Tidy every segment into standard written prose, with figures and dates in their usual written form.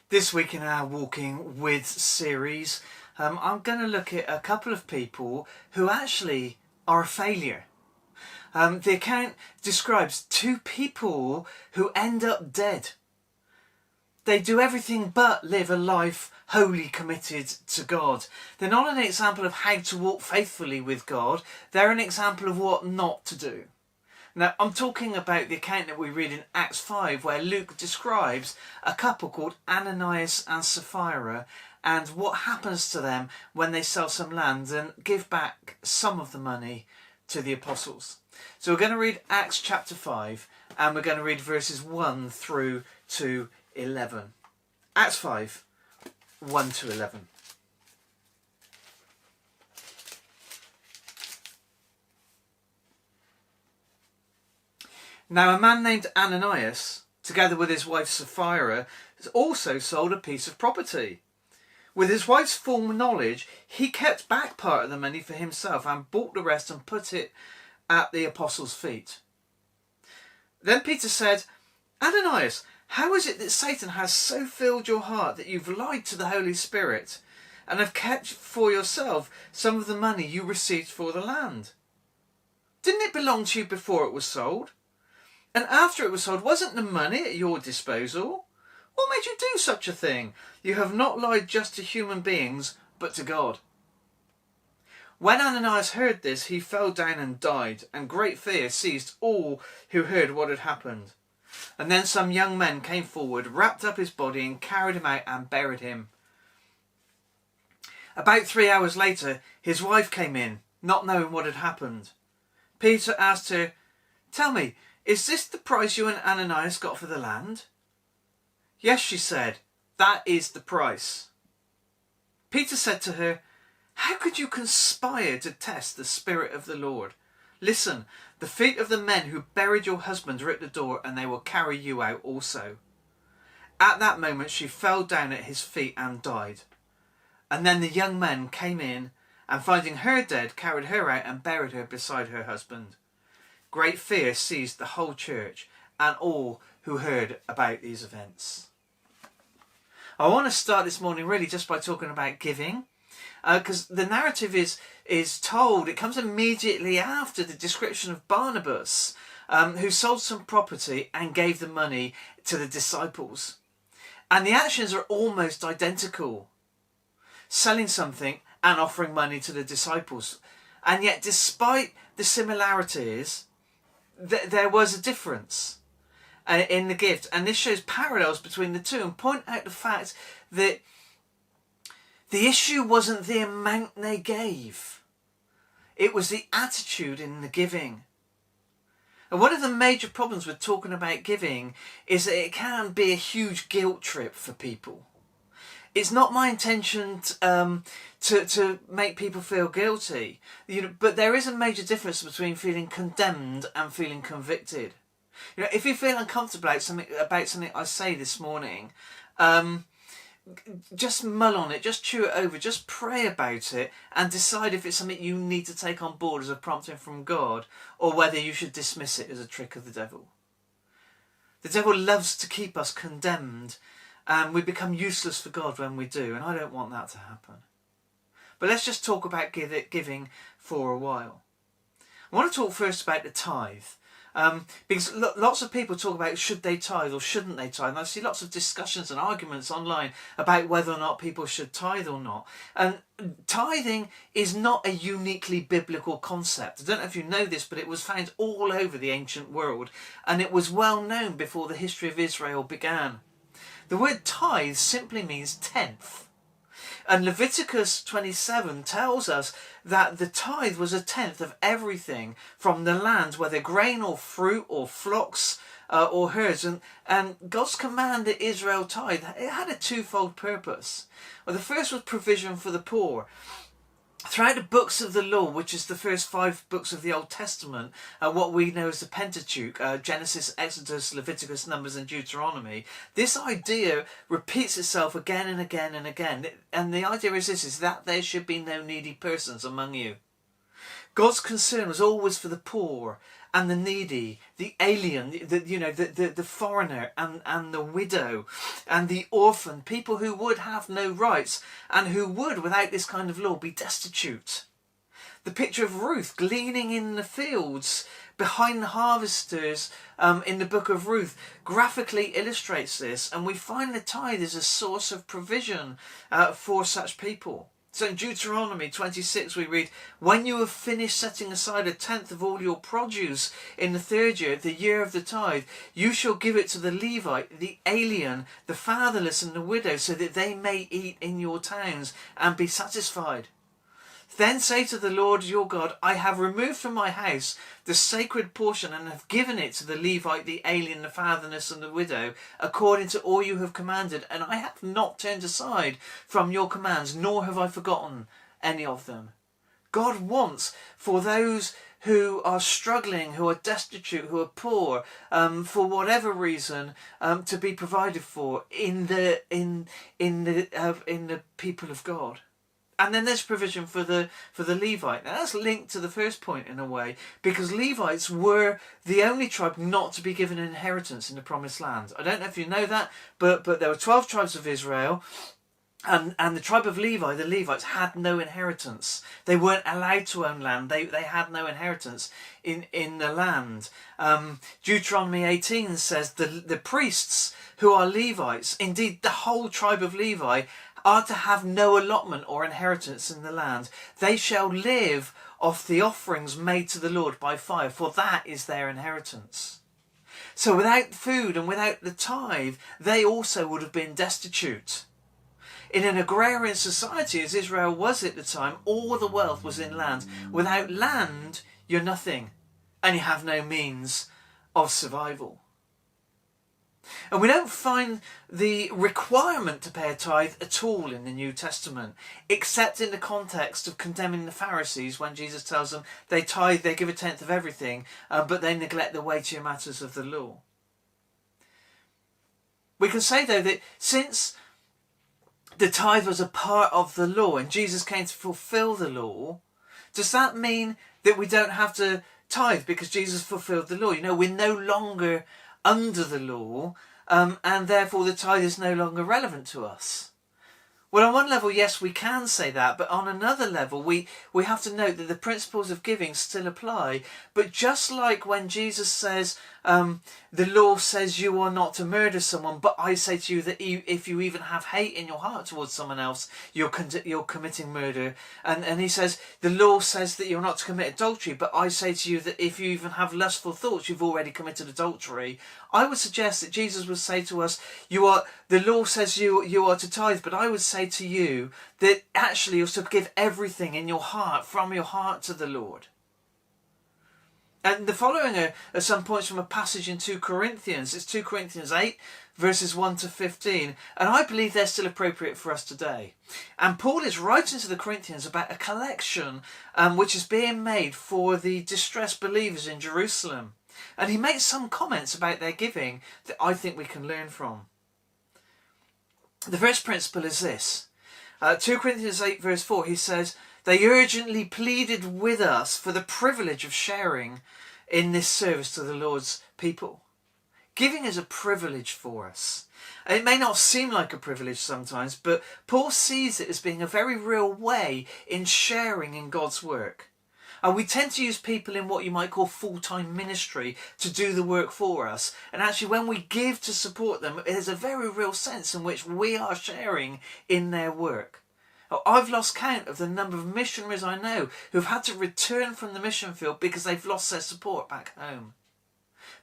This week in our Walking With series, I'm going to look at a couple of people who actually are a failure. The account describes two people who end up dead. They do everything but live a life wholly committed to God. They're not an example of how to walk faithfully with God. They're an example of what not to do. Now, I'm talking about the account that we read in Acts 5, where Luke describes a couple called Ananias and Sapphira and what happens to them when they sell some land and give back some of the money to the apostles. So we're going to read Acts chapter 5 and we're going to read verses 1 through to 11. Acts 5, 1 to 11. Now a man named Ananias, together with his wife Sapphira, has also sold a piece of property. With his wife's full knowledge, he kept back part of the money for himself and bought the rest and put it at the apostles' feet. Then Peter said, "Ananias, how is it that Satan has so filled your heart that you've lied to the Holy Spirit and have kept for yourself some of the money you received for the land? Didn't it belong to you before it was sold? And after it was sold, wasn't the money at your disposal? What made you do such a thing? You have not lied just to human beings, but to God." When Ananias heard this, he fell down and died, and great fear seized all who heard what had happened. And then some young men came forward, wrapped up his body, and carried him out and buried him. About 3 hours later, his wife came in, not knowing what had happened. Peter asked her, "Tell me, is this the price you and Ananias got for the land?" "Yes," she said, "that is the price." Peter said to her, "How could you conspire to test the Spirit of the Lord? Listen, the feet of the men who buried your husband are at the door, and they will carry you out also." At that moment she fell down at his feet and died. And then the young men came in, and finding her dead, carried her out and buried her beside her husband. Great fear seized the whole church and all who heard about these events. I want to start this morning really just by talking about giving, because the narrative is told, it comes immediately after the description of Barnabas, who sold some property and gave the money to the disciples. And the actions are almost identical. Selling something and offering money to the disciples. And yet despite the similarities, there was a difference in the gift, and this shows parallels between the two and point out the fact that the issue wasn't the amount they gave, it was the attitude in the giving. And one of the major problems with talking about giving is that it can be a huge guilt trip for people. It's not my intention to make people feel guilty, but there is a major difference between feeling condemned and feeling convicted. If you feel uncomfortable about something I say this morning, just mull on it, just chew it over, just pray about it, and decide if it's something you need to take on board as a prompting from God, or whether you should dismiss it as a trick of the devil. The devil loves to keep us condemned, and we become useless for God when we do, and I don't want that to happen. But let's just talk about giving for a while. I want to talk first about the tithe, because lots of people talk about should they tithe or shouldn't they tithe, and I see lots of discussions and arguments online about whether or not people should tithe or not. And tithing is not a uniquely biblical concept. I don't know if you know this, but it was found all over the ancient world, and it was well known before the history of Israel began. The word tithe simply means tenth. And Leviticus 27 tells us that the tithe was a tenth of everything from the land, whether grain or fruit or flocks or herds. And God's command that Israel tithe, it had a twofold purpose. Well, the first was provision for the poor. Throughout the books of the law, which is the first 5 books of the Old Testament, what we know as the Pentateuch, Genesis, Exodus, Leviticus, Numbers and Deuteronomy, this idea repeats itself again and again and again. And the idea is this, is that there should be no needy persons among you. God's concern was always for the poor and the needy, the alien, the foreigner and the widow and the orphan, people who would have no rights and who would, without this kind of law, be destitute. The picture of Ruth gleaning in the fields behind the harvesters in the book of Ruth graphically illustrates this, and we find the tithe is a source of provision for such people. So in Deuteronomy 26 we read, "When you have finished setting aside 1/10 of all your produce in the 3rd year, the year of the tithe, you shall give it to the Levite, the alien, the fatherless and the widow, so that they may eat in your towns and be satisfied. Then say to the Lord your God, I have removed from my house the sacred portion and have given it to the Levite, the alien, the fatherless and the widow, according to all you have commanded, and I have not turned aside from your commands, nor have I forgotten any of them." God wants for those who are struggling, who are destitute, who are poor, for whatever reason, to be provided for in the people of God. And then there's provision for the Levite. Now that's linked to the first point in a way, because Levites were the only tribe not to be given an inheritance in the Promised Land. I don't know if you know that, but there were 12 tribes of Israel, and the tribe of Levi, the Levites, had no inheritance. They weren't allowed to own land. They had no inheritance in the land. Deuteronomy 18 says the priests who are Levites, indeed the whole tribe of Levi, are to have no allotment or inheritance in the land. They shall live off the offerings made to the Lord by fire, for that is their inheritance. So without food and without the tithe, they also would have been destitute. In an agrarian society, as Israel was at the time, all the wealth was in land. Without land, you're nothing, and you have no means of survival. And we don't find the requirement to pay a tithe at all in the New Testament, except in the context of condemning the Pharisees when Jesus tells them they tithe, they give 1/10 of everything, but they neglect the weightier matters of the law. We can say, though, that since the tithe was a part of the law and Jesus came to fulfill the law, does that mean that we don't have to tithe because Jesus fulfilled the law? We're no longer under the law, and therefore the tithe is no longer relevant to us. Well, on one level, yes, we can say that, but on another level, we have to note that the principles of giving still apply. But just like when Jesus says, the law says you are not to murder someone, but I say to you that if you even have hate in your heart towards someone else, you're committing murder. And he says, the law says that you're not to commit adultery, but I say to you that if you even have lustful thoughts, you've already committed adultery. I would suggest that Jesus would say to us, the law says you are to tithe, but I would say to you that actually you're to give everything in your heart, from your heart to the Lord. And the following are some points from a passage in 2 Corinthians. It's 2 Corinthians 8, verses 1 to 15. And I believe they're still appropriate for us today. And Paul is writing to the Corinthians about a collection which is being made for the distressed believers in Jerusalem. And he makes some comments about their giving that I think we can learn from. The first principle is this. 2 Corinthians 8, verse 4, he says, they urgently pleaded with us for the privilege of sharing in this service to the Lord's people. Giving is a privilege for us. It may not seem like a privilege sometimes, but Paul sees it as being a very real way in sharing in God's work. We tend to use people in what you might call full-time ministry to do the work for us. And actually when we give to support them, there's a very real sense in which we are sharing in their work. I've lost count of the number of missionaries I know who've had to return from the mission field because they've lost their support back home.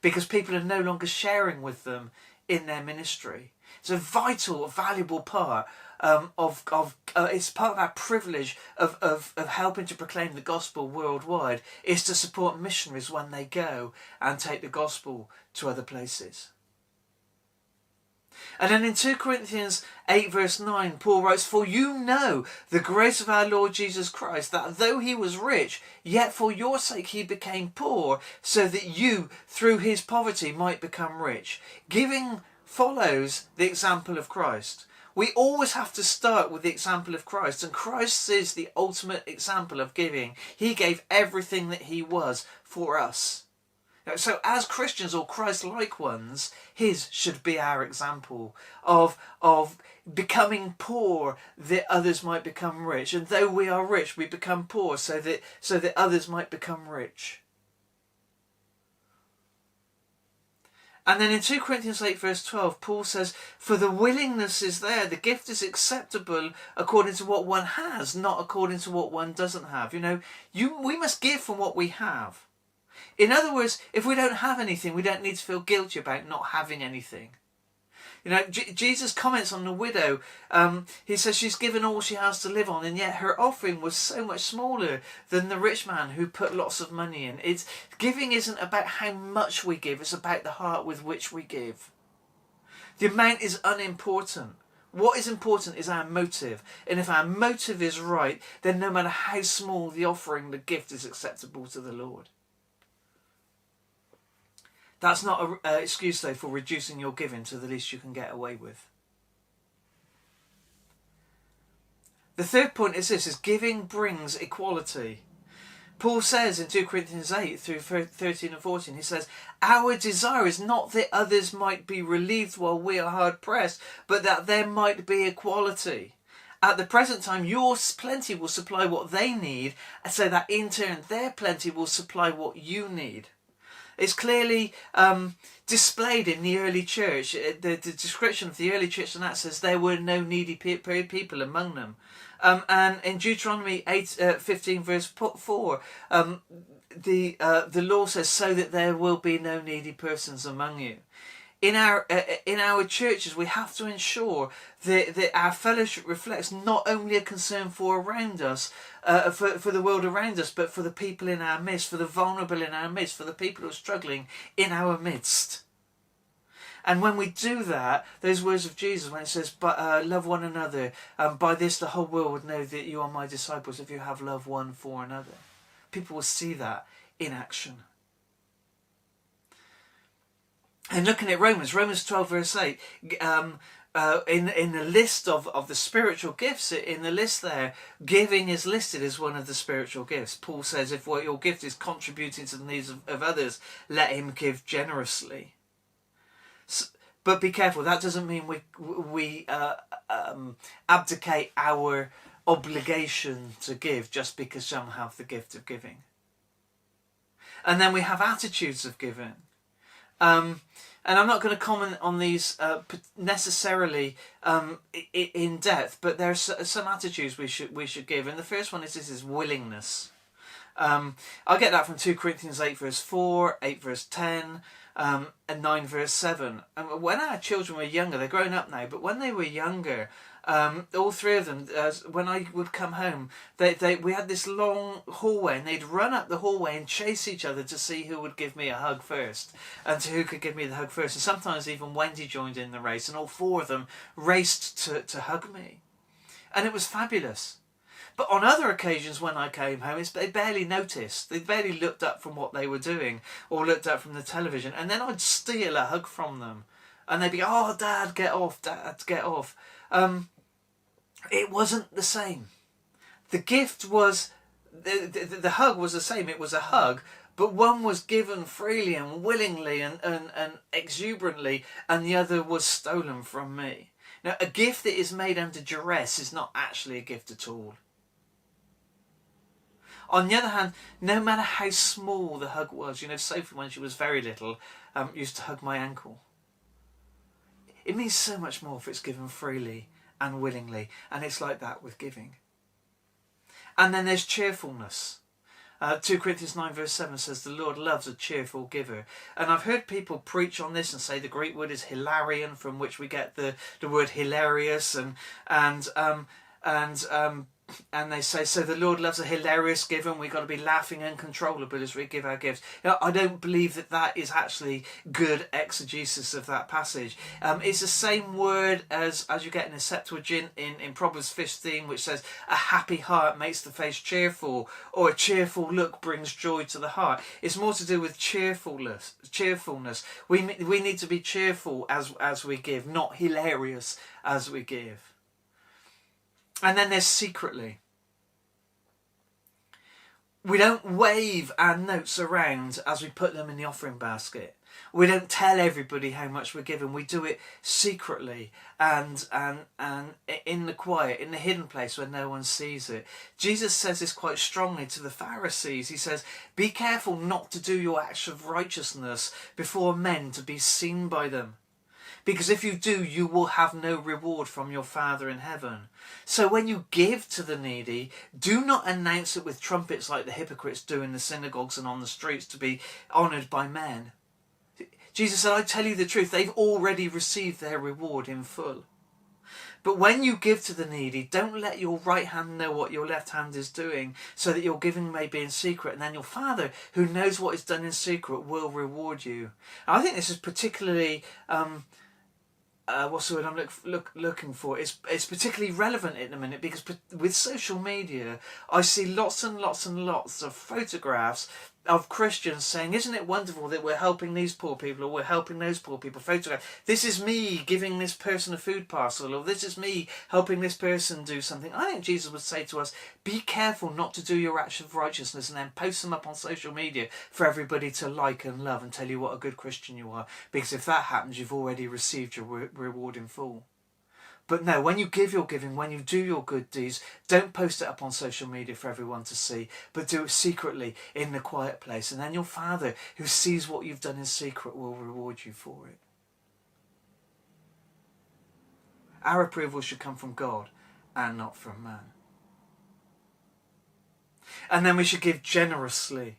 Because people are no longer sharing with them in their ministry. It's a vital, valuable part it's part of our privilege of helping to proclaim the gospel worldwide, is to support missionaries when they go and take the gospel to other places. And then in 2 Corinthians 8 verse 9, Paul writes, for you know the grace of our Lord Jesus Christ, that though he was rich, yet for your sake he became poor, so that you through his poverty might become rich. Giving follows the example of Christ. We always have to start with the example of Christ, and Christ is the ultimate example of giving. He gave everything that he was for us. So as Christians or Christ-like ones, his should be our example of becoming poor that others might become rich. And though we are rich, we become poor so that others might become rich. And then in 2 Corinthians 8 verse 12, Paul says, for the willingness is there, the gift is acceptable according to what one has, not according to what one doesn't have. We must give from what we have. In other words, if we don't have anything, we don't need to feel guilty about not having anything. Jesus comments on the widow. He says she's given all she has to live on, and yet her offering was so much smaller than the rich man who put lots of money in. Giving isn't about how much we give, it's about the heart with which we give. The amount is unimportant. What is important is our motive. And if our motive is right, then no matter how small the offering, the gift is acceptable to the Lord. That's not an excuse, though, for reducing your giving to the least you can get away with. The third point is this, is giving brings equality. Paul says in 2 Corinthians 8 through 13 and 14, he says, our desire is not that others might be relieved while we are hard pressed, but that there might be equality. At the present time, your plenty will supply what they need, so that in turn their plenty will supply what you need. It's clearly displayed in the early church. The description of the early church and that says there were no needy people among them. And in Deuteronomy 15 verse 4, the law says, so that there will be no needy persons among you. In our churches, we have to ensure that our fellowship reflects not only a concern for around us, for the world around us, but for the people in our midst, for the vulnerable in our midst, for the people who are struggling in our midst. And when we do that, those words of Jesus, when it says, "But love one another, by this the whole world would know that you are my disciples if you have love one for another." People will see that in action. And looking at Romans 12 verse 8, in the list of the spiritual gifts, in the list there, giving is listed as one of the spiritual gifts. Paul says, if what your gift is contributing to the needs of others, let him give generously. But be careful, that doesn't mean we abdicate our obligation to give just because some have the gift of giving. And then we have attitudes of giving. And I'm not going to comment on these necessarily in depth, but there are some attitudes we should give. And the first one is this: is willingness. I'll get that from 2 Corinthians 8 verse 4, 8 verse 10, and 9 verse 7. And when our children were younger, they're grown up now, but when they were younger, all three of them, when I would come home, we had this long hallway, and they'd run up the hallway and chase each other to see who would give me a hug first, and who could give me the hug first. And sometimes even Wendy joined in the race, and all four of them raced to hug me. And it was fabulous. But on other occasions when I came home, they barely noticed. They barely looked up from what they were doing or looked up from the television. And then I'd steal a hug from them. And they'd be, "Oh, Dad, get off, Dad, get off." It wasn't the same. The gift was, the hug was the same. It was a hug, but one was given freely and willingly and exuberantly, and the other was stolen from me. Now, a gift that is made under duress is not actually a gift at all. On the other hand, no matter how small the hug was, Sophie, when she was very little, used to hug my ankle. It means so much more if it's given freely and willingly, and it's like that with giving. And then there's cheerfulness. 2 Corinthians 9 verse 7 says, "The Lord loves a cheerful giver." And I've heard people preach on this and say the Greek word is hilarion, from which we get the word hilarious, and they say, so the Lord loves a hilarious giver, and we've got to be laughing uncontrollable as we give our gifts. I don't believe that is actually good exegesis of that passage. It's the same word as you get in the Septuagint in Proverbs 15, which says, "A happy heart makes the face cheerful," or "A cheerful look brings joy to the heart." It's more to do with cheerfulness. We need to be cheerful as we give, not hilarious as we give. And then there's secretly. We don't wave our notes around as we put them in the offering basket. We don't tell everybody how much we're giving. We do it secretly and in the quiet, in the hidden place where no one sees it. Jesus says this quite strongly to the Pharisees. He says, be careful not to do your acts of righteousness before men to be seen by them. Because if you do, you will have no reward from your Father in heaven. So when you give to the needy, do not announce it with trumpets like the hypocrites do in the synagogues and on the streets to be honoured by men. Jesus said, I tell you the truth, they've already received their reward in full. But when you give to the needy, don't let your right hand know what your left hand is doing, so that your giving may be in secret, and then your Father, who knows what is done in secret, will reward you. And I think this is particularly... what's the word I'm looking for? It's particularly relevant in a minute, because with social media, I see lots and lots and lots of photographs of Christians saying, isn't it wonderful that we're helping these poor people, or we're helping those poor people? Photograph. This is me giving this person a food parcel, or this is me helping this person do something. I think Jesus would say to us, be careful not to do your acts of righteousness and then post them up on social media for everybody to like and love and tell you what a good Christian you are. Because if that happens, you've already received your reward in full. But no, when you give your giving, when you do your good deeds, don't post it up on social media for everyone to see, but do it secretly in the quiet place. And then your Father, who sees what you've done in secret, will reward you for it. Our approval should come from God and not from man. And then we should give generously.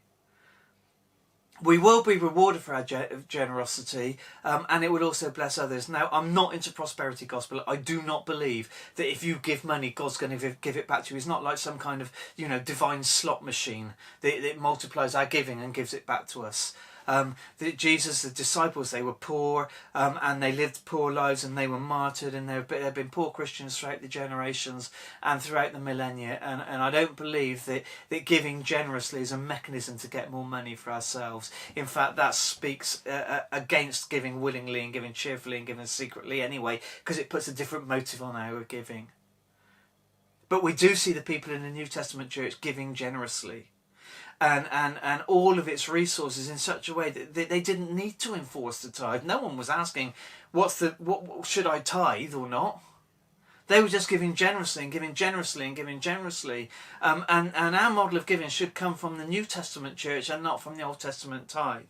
We will be rewarded for our generosity, and it will also bless others. Now, I'm not into prosperity gospel. I do not believe that if you give money, God's going to give it back to you. It's not like some kind of, divine slot machine that multiplies our giving and gives it back to us. Jesus, the disciples, they were poor, and they lived poor lives, and they were martyred, and there have been poor Christians throughout the generations and throughout the millennia, and I don't believe that giving generously is a mechanism to get more money for ourselves. In fact, that speaks against giving willingly and giving cheerfully and giving secretly anyway, because it puts a different motive on our giving. But we do see the people in the New Testament church giving generously. And all of its resources in such a way that they didn't need to enforce the tithe. No one was asking, what should I tithe or not? They were just giving generously and giving generously and giving generously. And our model of giving should come from the New Testament church and not from the Old Testament tithe.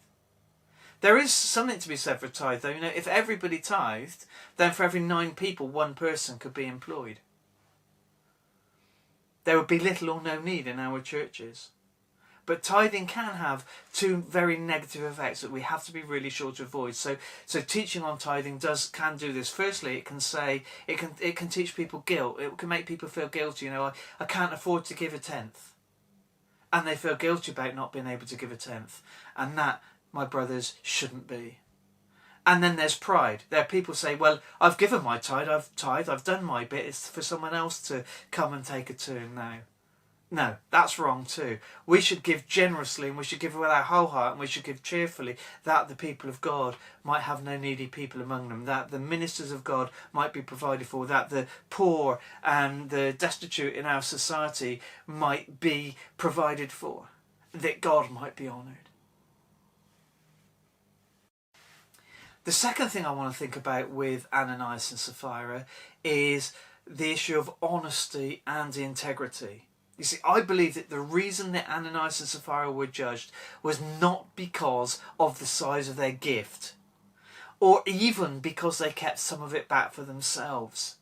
There is something to be said for tithe, though. If everybody tithed, then for every 9 people, 1 person could be employed. There would be little or no need in our churches. But tithing can have 2 very negative effects that we have to be really sure to avoid. So teaching on tithing can do this. Firstly, it can teach people guilt. It can make people feel guilty. I can't afford to give a tenth, and they feel guilty about not being able to give a tenth. And that, my brothers, shouldn't be. And then there's pride. There are people say, well, I've given my tithe, I've done my bit. It's for someone else to come and take a turn now. No, that's wrong too. We should give generously, and we should give with our whole heart, and we should give cheerfully, that the people of God might have no needy people among them, that the ministers of God might be provided for, that the poor and the destitute in our society might be provided for, that God might be honoured. The second thing I want to think about with Ananias and Sapphira is the issue of honesty and integrity. You see, I believe that the reason that Ananias and Sapphira were judged was not because of the size of their gift, or even because they kept some of it back for themselves.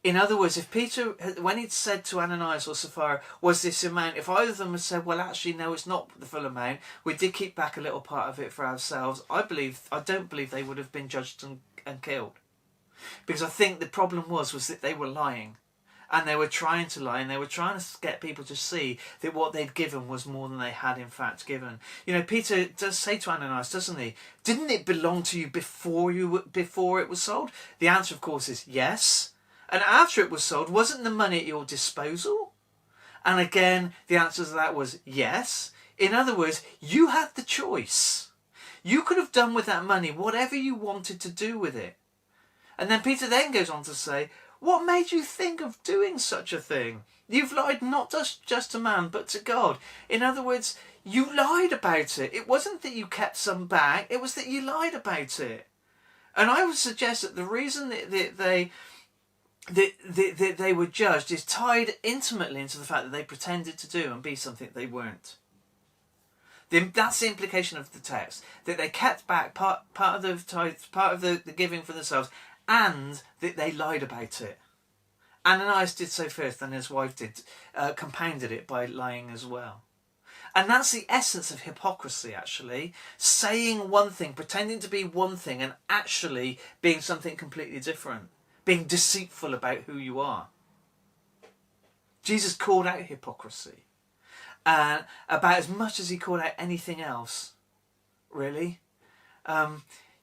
In other words, if Peter, when he'd said to Ananias or Sapphira, was this amount, if either of them had said, well, actually, no, it's not the full amount, we did keep back a little part of it for ourselves, I don't believe they would have been judged and killed. Because I think the problem was that they were lying. And they were trying to lie, and they were trying to get people to see that what they'd given was more than they had in fact given. Peter does say to Ananias, doesn't he? Didn't it belong to you before it was sold? The answer, of course, is yes. And after it was sold, wasn't the money at your disposal? And again, the answer to that was yes. In other words, you had the choice. You could have done with that money whatever you wanted to do with it. And then Peter then goes on to say, What made you think of doing such a thing? You've lied not just to man, but to God. In other words, you lied about it. It wasn't that you kept some back, it was that you lied about it. And I would suggest that the reason that they were judged is tied intimately into the fact that they pretended to do and be something they weren't. That's the implication of the text, that they kept back part of the tithes, part of the giving for themselves, and that they lied about it. Ananias did so first, and his wife did, compounded it by lying as well. And that's the essence of hypocrisy, actually. Saying one thing, pretending to be one thing, and actually being something completely different. Being deceitful about who you are. Jesus called out hypocrisy. About as much as he called out anything else. Really?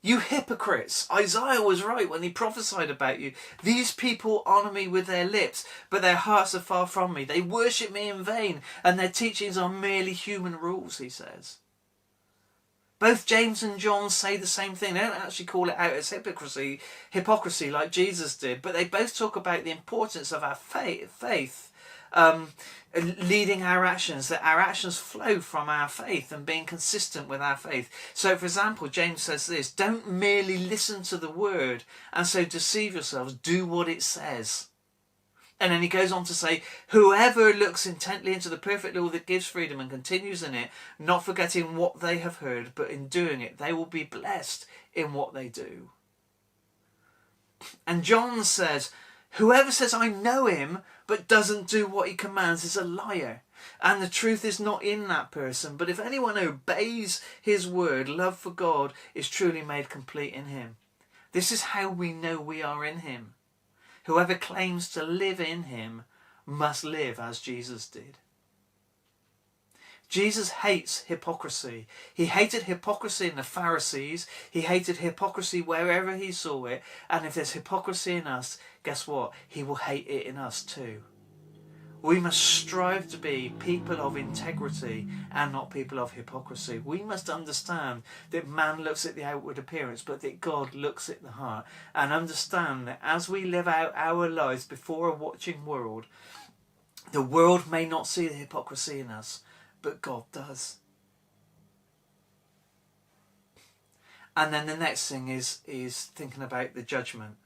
You hypocrites! Isaiah was right when he prophesied about you. These people honour me with their lips, but their hearts are far from me. They worship me in vain, and their teachings are merely human rules, he says. Both James and John say the same thing. They don't actually call it out as hypocrisy like Jesus did, but they both talk about the importance of our faith leading our actions, that our actions flow from our faith and being consistent with our faith. So, for example, James says this: don't merely listen to the word and so deceive yourselves, do what it says. And then he goes on to say, whoever looks intently into the perfect law that gives freedom and continues in it, not forgetting what they have heard, but in doing it, they will be blessed in what they do. And John says, whoever says I know him but doesn't do what he commands is a liar, and the truth is not in that person. But if anyone obeys his word, love for God is truly made complete in him. This is how we know we are in him. Whoever claims to live in him must live as Jesus did. Jesus hates hypocrisy. He hated hypocrisy in the Pharisees. He hated hypocrisy wherever he saw it. And if there's hypocrisy in us, guess what? He will hate it in us too. We must strive to be people of integrity and not people of hypocrisy. We must understand that man looks at the outward appearance, but that God looks at the heart. And understand that as we live out our lives before a watching world, the world may not see the hypocrisy in us, but God does. And then the next thing is thinking about the judgment.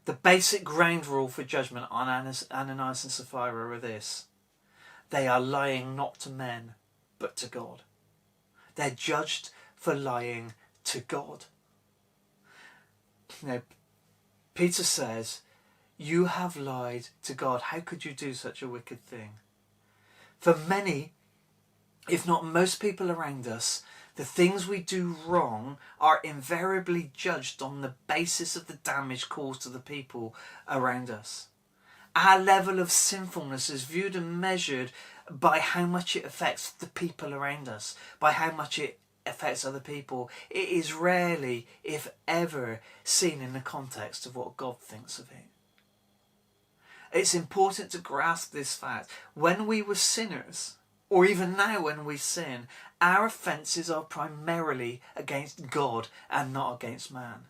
The basic ground rule for judgment on Ananias and Sapphira are this: they are lying not to men, but to God. They're judged for lying to God. Now, Peter says, you have lied to God. How could you do such a wicked thing? For many, if not most people around us, the things we do wrong are invariably judged on the basis of the damage caused to the people around us. Our level of sinfulness is viewed and measured by how much it affects the people around us, by how much it affects other people. It is rarely, if ever, seen in the context of what God thinks of it. It's important to grasp this fact. When we were sinners, or even now when we sin, our offences are primarily against God and not against man.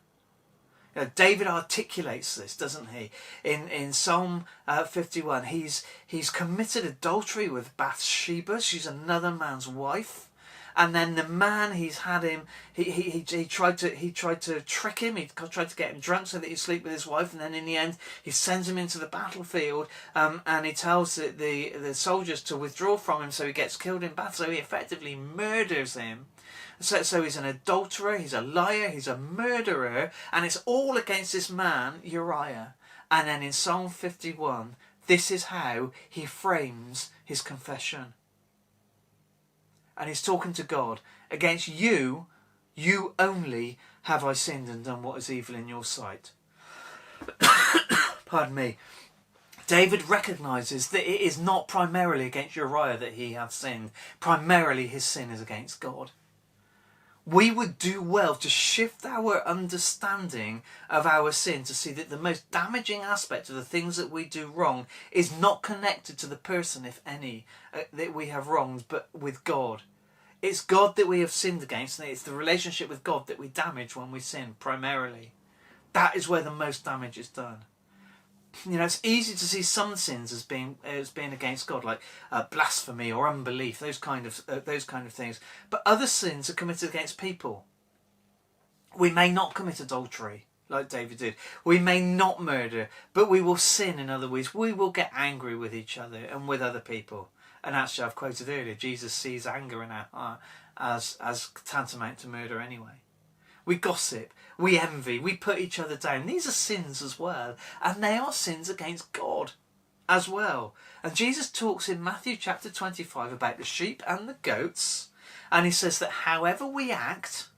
Now, David articulates this, doesn't he? In Psalm 51, he's committed adultery with Bathsheba. She's another man's wife. And then the man, he's had him, he tried to trick him, he tried to get him drunk so that he'd sleep with his wife, and then in the end he sends him into the battlefield, and he tells the soldiers to withdraw from him so he gets killed in battle, so he effectively murders him. So he's an adulterer, he's a liar, he's a murderer, and it's all against this man, Uriah. And then in Psalm 51, this is how he frames his confession. And he's talking to God. Against you, you only have I sinned and done what is evil in your sight. Pardon me. David recognises that it is not primarily against Uriah that he hath sinned. Primarily his sin is against God. We would do well to shift our understanding of our sin to see that the most damaging aspect of the things that we do wrong is not connected to the person, if any, that we have wronged, but with God. It's God that we have sinned against, and it's the relationship with God that we damage when we sin, primarily. That is where the most damage is done. it's easy to see some sins as being against God, like blasphemy or unbelief, those kind of things. But other sins are committed against people. We may not commit adultery, like David did. We may not murder, but we will sin in other ways. We will get angry with each other and with other people. And actually, I've quoted earlier, Jesus sees anger in our heart as tantamount to murder anyway. We gossip, we envy, we put each other down. These are sins as well, and they are sins against God as well. And Jesus talks in Matthew chapter 25 about the sheep and the goats, and he says that however we act,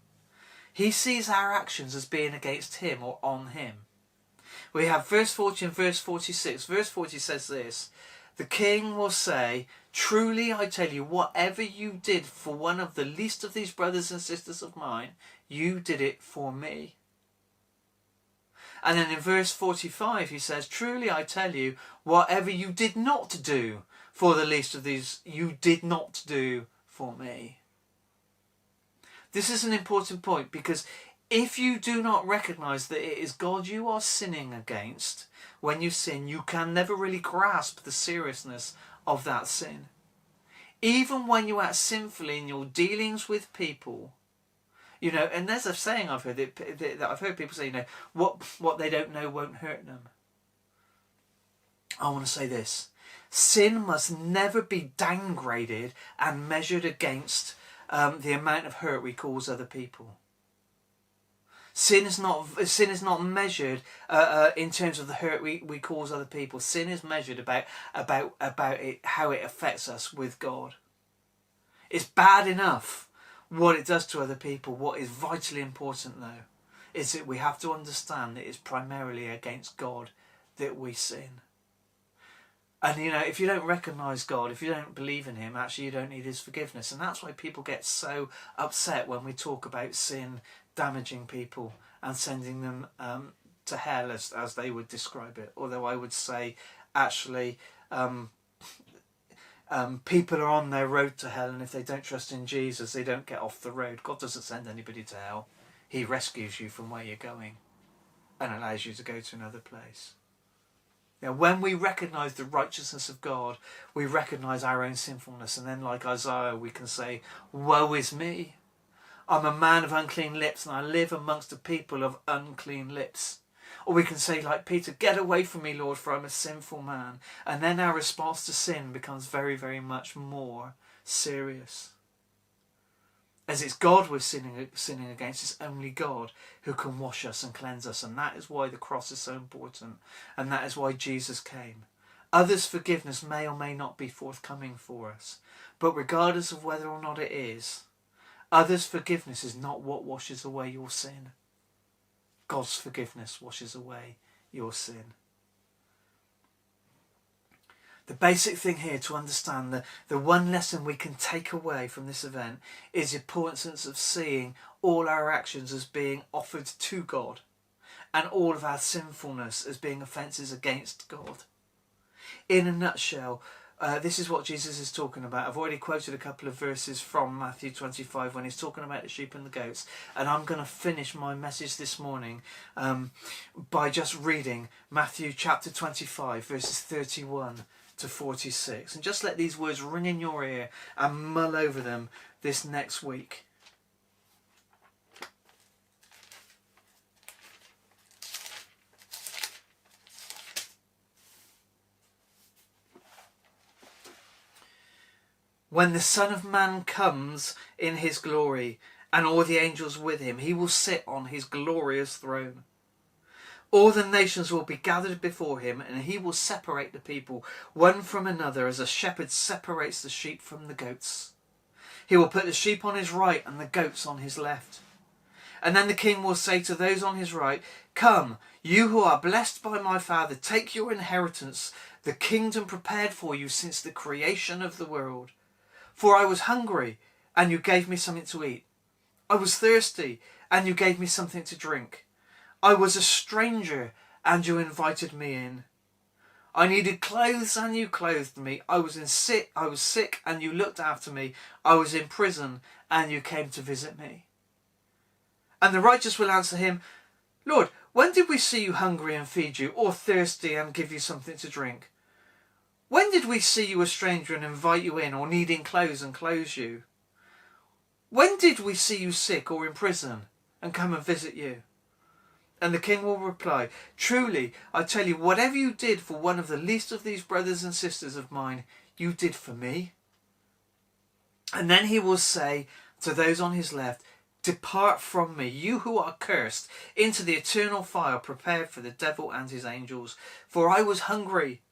he sees our actions as being against him or on him. We have verse 40 and verse 46. Verse 40 says this: the king will say, truly I tell you, whatever you did for one of the least of these brothers and sisters of mine, you did it for me. And then in verse 45 he says, truly I tell you, whatever you did not do for the least of these, you did not do for me. This is an important point, because if you do not recognise that it is God you are sinning against, when you sin, you can never really grasp the seriousness of that sin. Even when you act sinfully in your dealings with people, and there's a saying I've heard that I've heard people say, what they don't know won't hurt them. I want to say this: sin must never be downgraded and measured against the amount of hurt we cause other people. Sin is not measured in terms of the hurt we cause other people. Sin is measured about it, how it affects us with God. It's bad enough what it does to other people. What is vitally important, though, is that we have to understand that it's primarily against God that we sin. And if you don't recognise God, if you don't believe in him, actually you don't need his forgiveness. And that's why people get so upset when we talk about sin damaging people and sending them to hell, as they would describe it. Although I would say, actually, people are on their road to hell, and if they don't trust in Jesus, they don't get off the road. God doesn't send anybody to hell. He rescues you from where you're going and allows you to go to another place. Now, when we recognise the righteousness of God, we recognise our own sinfulness, and then, like Isaiah, we can say, woe is me. I'm a man of unclean lips, and I live amongst a people of unclean lips. Or we can say, like Peter, get away from me, Lord, for I'm a sinful man. And then our response to sin becomes very, very much more serious. As it's God we're sinning against, it's only God who can wash us and cleanse us. And that is why the cross is so important. And that is why Jesus came. Others' forgiveness may or may not be forthcoming for us. But regardless of whether or not it is, others' forgiveness is not what washes away your sin. God's forgiveness washes away your sin. The basic thing here to understand, the one lesson we can take away from this event, is the importance of seeing all our actions as being offered to God, and all of our sinfulness as being offences against God. In a nutshell, this is what Jesus is talking about. I've already quoted a couple of verses from Matthew 25 when he's talking about the sheep and the goats. And I'm going to finish my message this morning by just reading Matthew chapter 25, verses 31 to 46. And just let these words ring in your ear and mull over them this next week. When the Son of Man comes in his glory, and all the angels with him, he will sit on his glorious throne. All the nations will be gathered before him, and he will separate the people one from another, as a shepherd separates the sheep from the goats. He will put the sheep on his right and the goats on his left. And then the king will say to those on his right, come, you who are blessed by my Father, take your inheritance, the kingdom prepared for you since the creation of the world. For I was hungry, and you gave me something to eat. I was thirsty, and you gave me something to drink. I was a stranger, and you invited me in. I needed clothes, and you clothed me. I was sick, and you looked after me. I was in prison, and you came to visit me. And the righteous will answer him, Lord, When did we see you hungry and feed you, or thirsty and give you something to drink? When did we see you a stranger and invite you in, or needing clothes and clothe you? When did we see you sick or in prison and come and visit you?" And the king will reply, "Truly, I tell you, whatever you did for one of the least of these brothers and sisters of mine, you did for me." And then he will say to those on his left, "Depart from me, you who are cursed, into the eternal fire prepared for the devil and his angels. For I was hungry,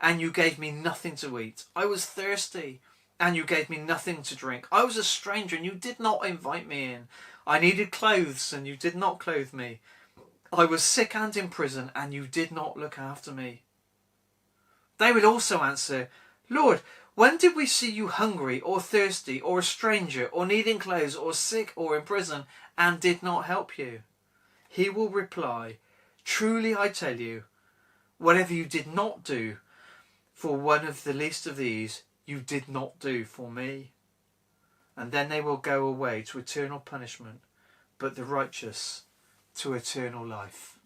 and you gave me nothing to eat. I was thirsty, and you gave me nothing to drink. I was a stranger, and you did not invite me in. I needed clothes, and you did not clothe me. I was sick and in prison, and you did not look after me." They will also answer, "Lord, when did we see you hungry or thirsty or a stranger or needing clothes or sick or in prison and did not help you?" He will reply, "Truly I tell you, whatever you did not do for one of the least of these, you did not do for me." And then they will go away to eternal punishment, but the righteous to eternal life.